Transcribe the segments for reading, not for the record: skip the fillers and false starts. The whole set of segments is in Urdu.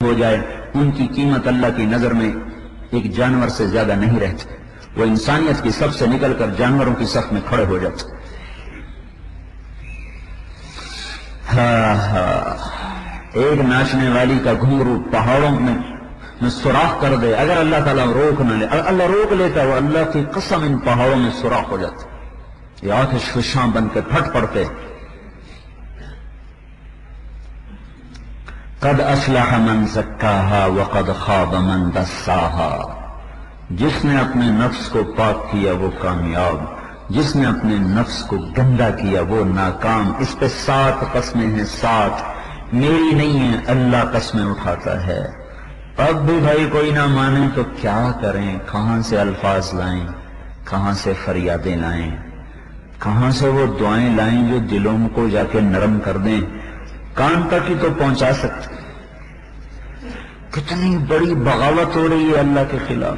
ہو جائے ان کی قیمت اللہ کی نظر میں ایک جانور سے زیادہ نہیں رہتی، وہ انسانیت کی صف سے نکل کر جانوروں کی صف میں کھڑے ہو جاتے۔ ایک ناچنے والی کا گھنگرو پہاڑوں میں سوراخ کر دے، اگر اللہ تعالیٰ روک نہ لے، اگر اللہ روک لیتا وہ اللہ کی قسم ان پہاڑوں میں سوراخ ہو جاتا، یہ آتش فشاں بن کے پھٹ پڑتے۔ قد افلح من زکاہا وقد خاب من دساہا، جس نے اپنے نفس کو پاک کیا وہ کامیاب، جس نے اپنے نفس کو گندا کیا وہ ناکام۔ اس پہ 7 قسمیں ہیں، 7 میری نہیں ہیں، اللہ قسمیں اٹھاتا ہے۔ اب بھی بھائی کوئی نہ مانے تو کیا کریں، کہاں سے الفاظ لائیں، کہاں سے فریادیں لائیں، کہاں سے وہ دعائیں لائیں جو دلوں کو جا کے نرم کر دیں، کان تک ہی تو پہنچا سکتے۔ کتنی بڑی بغاوت ہو رہی ہے اللہ کے خلاف،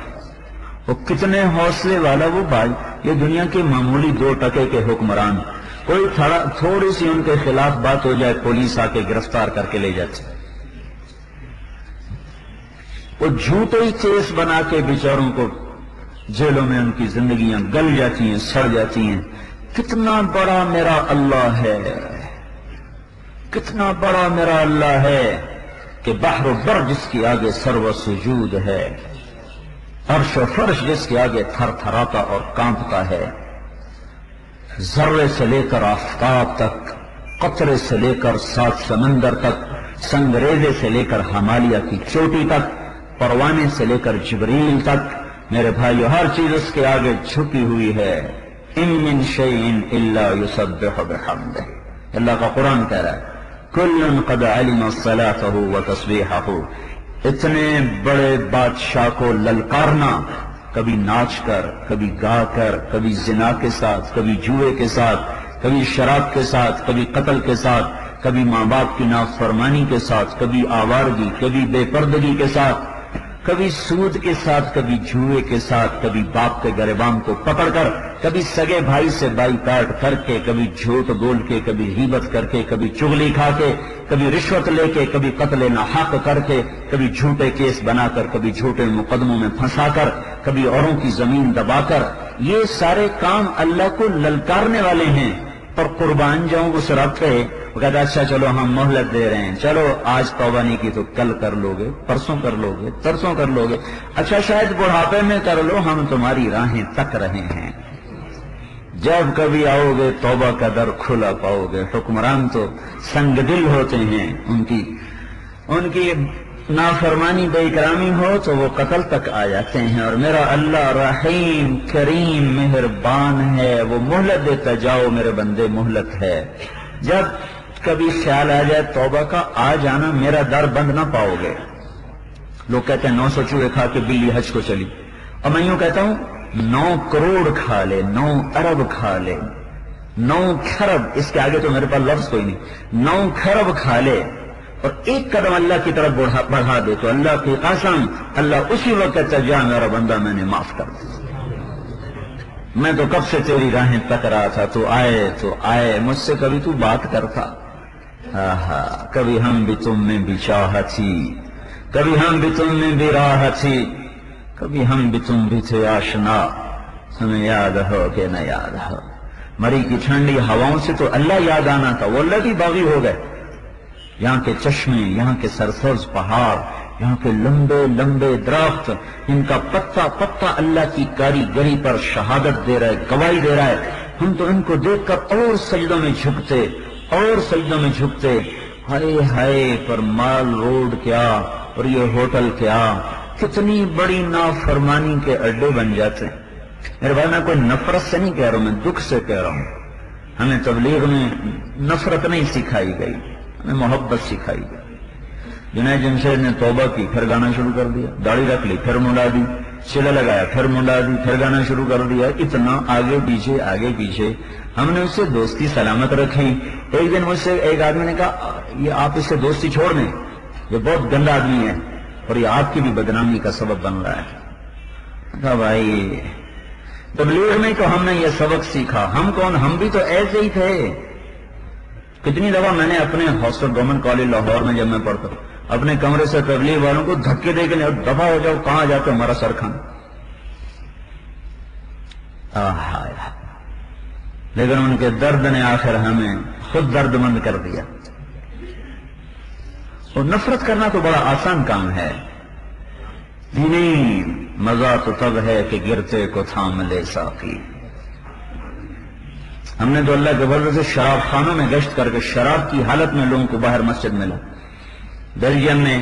وہ کتنے حوصلے والا وہ بھائی، یہ دنیا کے معمولی 2 ٹکے کے حکمران، کوئی تھوڑی سی ان کے خلاف بات ہو جائے پولیس آ کے گرفتار کر کے لے جاتی، وہ جھوٹے ہی کیس بنا کے بیچاروں کو جیلوں میں ان کی زندگیاں گل جاتی ہیں، سڑ جاتی ہیں۔ کتنا بڑا میرا اللہ ہے، کتنا بڑا میرا اللہ ہے کہ بحر و بر جس کی آگے سر و سجود ہے، عرش و فرش جس کے آگے تھر تھراتا اور کانپتا ہے، ذرے سے لے کر آفتاب تک، قطرے سے لے کر 7 سمندر تک، سنگریزے سے لے کر ہمالیہ کی چوٹی تک، پروانے سے لے کر جبریل تک، میرے بھائیو ہر چیز اس کے آگے چھپی ہوئی ہے۔ ان من شیء الا یسبح بحمدہ، اللہ کا قرآن کہہ رہا ہے کل قد علم صلاته وتسبیحه۔ اتنے بڑے بادشاہ کو للکارنا، کبھی ناچ کر، کبھی گا کر، کبھی زنا کے ساتھ، کبھی جوئے کے ساتھ، کبھی شراب کے ساتھ، کبھی قتل کے ساتھ، کبھی ماں باپ کی نافرمانی کے ساتھ، کبھی آوارگی، کبھی بے پردگی کے ساتھ، کبھی سود کے ساتھ، کبھی جوئے کے ساتھ، کبھی باپ کے گریبان کو پکڑ کر، کبھی سگے بھائی سے بائی کاٹ کر کے، کبھی جھوٹ بول کے، کبھی غیبت کر کے، کبھی چغلی کھا کے، کبھی رشوت لے کے، کبھی قتل ناحق کر کے، کبھی جھوٹے کیس بنا کر، کبھی جھوٹے مقدموں میں پھنسا کر، کبھی اوروں کی زمین دبا کر۔ یہ سارے کام اللہ کو للکارنے والے ہیں، پر قربان جاؤں اس رب پہ، وہ کہتا اچھا چلو ہم مہلت دے رہے ہیں، چلو آج توبہ نہیں کی تو کل کر لو گے، پرسوں کر لو گے، ترسوں کر لو گے، اچھا شاید بڑھاپے میں کر لو، ہم تمہاری راہیں تک رہے ہیں، جب کبھی آؤ گے توبہ کا در کھلا پاؤ گے۔ حکمران تو سنگ دل ہوتے ہیں، ان کی نافرمانی بے اکرامی ہو تو وہ قتل تک آ جاتے ہیں، اور میرا اللہ رحیم کریم مہربان ہے، وہ مہلت دیتا جاؤ میرے بندے، مہلت ہے۔ جب کبھی خیال آ جائے توبہ کا، آ جانا، میرا در بند نہ پاؤ گے۔ لوگ کہتے ہیں 900 چوہے کھا کے بلی حج کو چلی، اور میں یوں کہتا ہوں 9 کروڑ کھا لے، 9 ارب کھا لے، 9 کھرب، اس کے آگے تو میرے پاس لفظ کوئی نہیں، 9 کھرب کھا لے اور 1 قدم اللہ کی طرف بڑھا دے تو اللہ کی قسم اللہ اسی وقت کہتا جا میرا بندہ میں نے معاف کر دیا، میں تو کب سے تیری راہیں تک رہا تھا، تو آئے مجھ سے کبھی تو بات کرتا۔ کبھی ہم بھی تم میں بھی چاہت تھی، کبھی ہم بھی تم میں بھی راہ تھی، کبھی ہم بھی تم بھی تھے آشنا، ہمیں یاد ہو کہ نہ یاد ہو۔ مری کی ٹھنڈی ہواؤں سے تو اللہ یاد آنا تھا، وہ اللہ کی باغی ہو گئے۔ یہاں کے چشمے، یہاں کے سرسبز پہاڑ، یہاں کے لمبے لمبے درخت، ان کا پتا پتا اللہ کی کاریگری پر شہادت دے رہا ہے، گواہی دے رہا ہے۔ ہم تو ان کو دیکھ کر اور سجدوں میں جھکتے، اور سجدوں میں جھکتے، ہائے ہائے، پر مال روڈ کیا اور یہ ہوٹل کیا، کتنی بڑی نافرمانی کے اڈے بن جاتے ہیں۔ میرے بھائی میں کوئی نفرت سے نہیں کہہ رہا ہوں، میں دکھ سے کہہ رہا ہوں۔ ہمیں تبلیغ میں نفرت نہیں سکھائی گئی، ہمیں محبت سکھائی گئی۔ جنید جمشید نے توبہ کی، پھر گانا شروع کر دیا، داڑھی رکھ لی، پھر منڈا دی، چلا لگایا، پھر منڈا دی، پھر گانا شروع کر دیا، اتنا آگے پیچھے آگے پیچھے۔ ہم نے اس سے دوستی سلامت رکھی۔ ایک دن مجھ سے ایک آدمی نے کہا یہ آپ اس سے دوستی چھوڑ دیں، یہ بہت گندا آدمی ہے اور یہ آپ کی بھی بدنامی کا سبب بن رہا ہے۔ کہا بھائی تبلیغ میں تو ہم نے یہ سبق سیکھا، ہم کون، ہم بھی تو ایسے ہی تھے۔ کتنی دفعہ میں نے اپنے ہاسٹل گورنمنٹ کالج لاہور میں جب میں پڑھتا اپنے کمرے سے تبلیغ والوں کو دھکے دے کے دفع ہو جاؤ، کہاں جاتے ہمارا سر کھانا. لیکن ان کے درد نے آخر ہمیں خود درد مند کر دیا. اور نفرت کرنا تو بڑا آسان کام ہے. نہیں، مزہ تو تب ہے کہ گرتے کو تھام لے ساقی. ہم نے تو اللہ کے فضل سے شراب خانوں میں گشت کر کے شراب کی حالت میں لوگوں کو باہر مسجد ملا. بیلجیم میں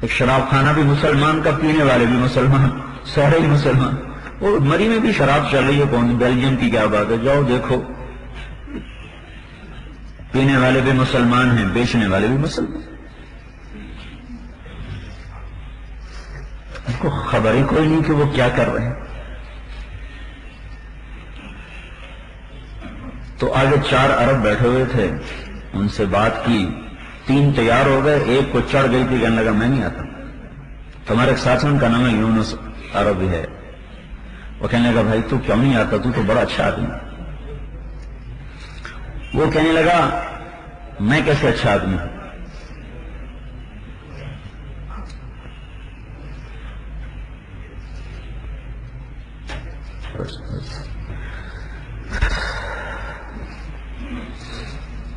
ایک شراب خانہ بھی مسلمان کا، پینے والے بھی مسلمان، سارے ہی مسلمان. وہ مری میں بھی شراب چل رہی ہے، کون بیلجیم کی کیا بات ہے، جاؤ دیکھو. پینے والے بھی مسلمان ہیں، بیچنے والے بھی مسلمان. ان کو خبر ہی کوئی نہیں کہ وہ کیا کر رہے ہیں. تو آگے 4 عرب بیٹھے ہوئے تھے، ان سے بات کی. 3 تیار ہو گئے، ایک کو چڑھ گئی تھی، کہنے لگا میں نہیں آتا. تمہارے ایک ساتھی ان کا نام ہے یونس، عربی ہے. وہ کہنے لگا بھائی تو کیوں نہیں آتا، تو بڑا اچھا آدمی. وہ کہنے لگا میں کیسے اچھا آدمی ہوں.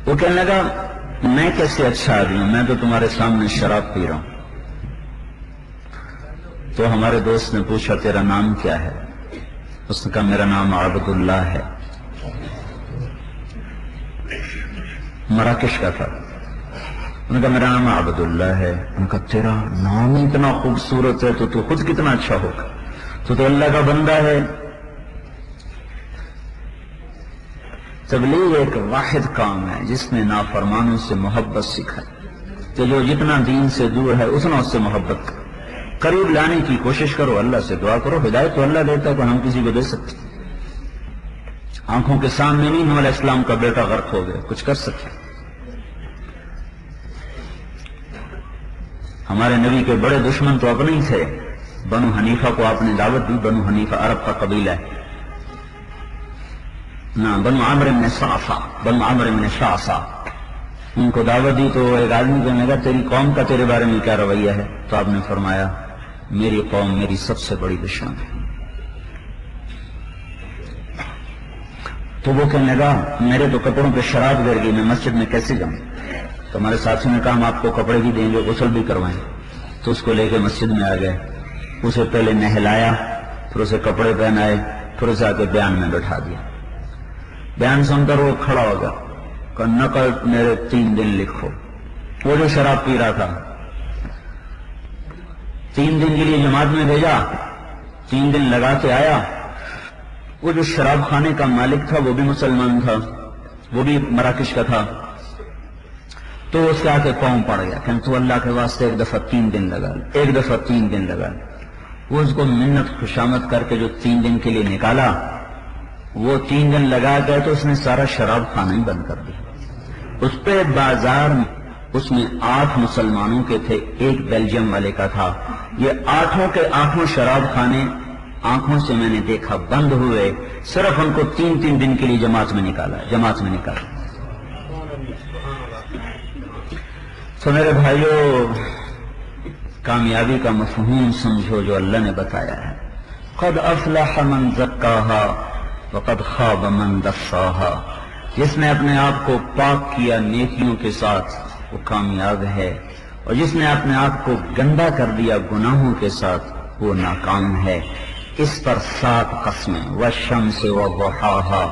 وہ کہنے لگا میں کیسے اچھا آدمی ہوں، میں تو تمہارے سامنے شراب پی رہا ہوں. تو ہمارے دوست نے پوچھا تیرا نام کیا ہے؟ اس نے کہا میرا نام عبداللہ ہے. مراکش کا تھا. انہوں نے کہا میرا نام عبداللہ ہے. انہوں نے کہا تیرا نام اتنا خوبصورت ہے تو خود کتنا اچھا ہوگا، تو اللہ کا بندہ ہے. تبلیغ ایک واحد کام ہے جس میں نافرمانوں سے محبت سکھائے کہ جو جتنا دین سے دور ہے اتنا اس سے محبت کرو، قریب لانے کی کوشش کرو، اللہ سے دعا کرو. ہدایت تو اللہ دیتا ہے کہ ہم کسی کو دے سکتے. آنکھوں کے سامنے نہیں نوح علیہ السلام کا بیٹا غرق ہو گیا، کچھ کر سکتے. ہمارے نبی کے بڑے دشمن تو اپنے ہی تھے. بنو حنیفہ کو آپ نے دعوت دی. بنو حنیفہ عرب کا قبیلہ ہے نا. بنو عمرو بن صعصع، بنو عمرو بن صعصع ان کو دعوت دی. تو ایک آدمی کہنے لگا تیری قوم کا تیرے بارے میں کیا رویہ ہے؟ تو آپ نے فرمایا میری قوم میری سب سے بڑی دشمن ہے. تو وہ کہنے لگا میرے تو کپڑوں پہ شراب گر گئی، میں مسجد میں کیسے جاؤں؟ تو ہمارے ساتھی نے کہا ہم آپ کو کپڑے بھی دیں گے، غسل بھی کروائیں. تو اس کو لے کے مسجد میں آ گئے. اسے پہلے نہلایا، پھر اسے کپڑے پہنائے، پھر اسے آ کے بیان میں بٹھا دیا. بیان سن کر وہ کھڑا ہو گیا کہ نقل میرے 3 دن لکھو. وہ جو شراب پی رہا تھا 3 دن کے لیے جماعت میں بھیجا، 3 دن لگا کے آیا. وہ جو شراب خانے کا مالک تھا وہ بھی مسلمان تھا، وہ بھی مراکش کا تھا. تو اس کے آ کے پاؤں پڑ گیا کہ تو اللہ کے واسطے ایک دفعہ 3 دن لگا لے، ایک دفعہ 3 دن لگا لے. وہ اس کو منت خوشامد کر کے جو 3 دن کے لیے نکالا، وہ 3 دن لگا گئے تو اس نے سارا شراب خانہ ہی بند کر دیا. اس پہ بازار میں اس میں 8 مسلمانوں کے تھے، ایک بیلجیم والے کا تھا. یہ 8 کے 8 شراب خانے آنکھوں سے میں نے دیکھا بند ہوئے، صرف ان کو 3 دن کے لیے جماعت میں نکالا. تو میرے بھائیوں، کامیابی کا مفہوم سمجھو جو اللہ نے بتایا ہے. قد افلح من زکاہا وقد خاب من دساہا. جس نے اپنے آپ کو پاک کیا نیکیوں کے ساتھ وہ کامیاب ہے، اور جس نے اپنے آپ کو گندا کر دیا گناہوں کے ساتھ وہ ناکام ہے. اس پر 7 قسمیں. والشمس وضحاہا،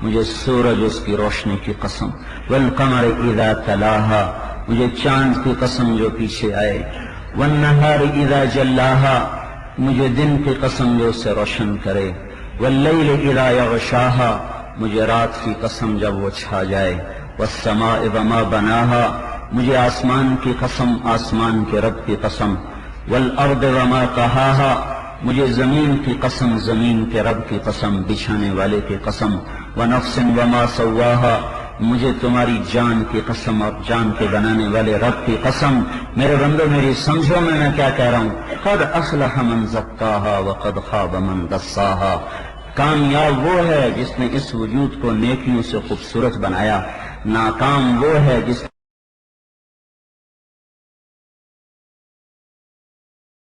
مجھے سورج اس کی روشنی کی قسم. والقمر اذا تلاہا، مجھے چاند کی قسم جو پیچھے آئے. والنہار اذا جلاہا، مجھے دن کی قسم جو اسے روشن کرے. واللیل اذا یغشاہا، مجھے رات کی قسم جب وہ چھا جائے. والسماء وما بناہا، مجھے آسمان کی قسم، آسمان کے رب کی قسم. والارض وما طحاہا، مجھے زمین کی قسم، زمین کے رب کی قسم، بچھانے والے کی قسم. ونفس وما سواہا، مجھے تمہاری جان کی قسم اور جان کے بنانے والے رب کی قسم. میرے بندو میری سمجھو میں کیا کہہ رہا ہوں. قد افلح من زکاہا وقد خاب من دساہا. کامیاب وہ ہے جس نے اس وجود کو نیکیوں سے خوبصورت بنایا. ناکام وہ ہے جس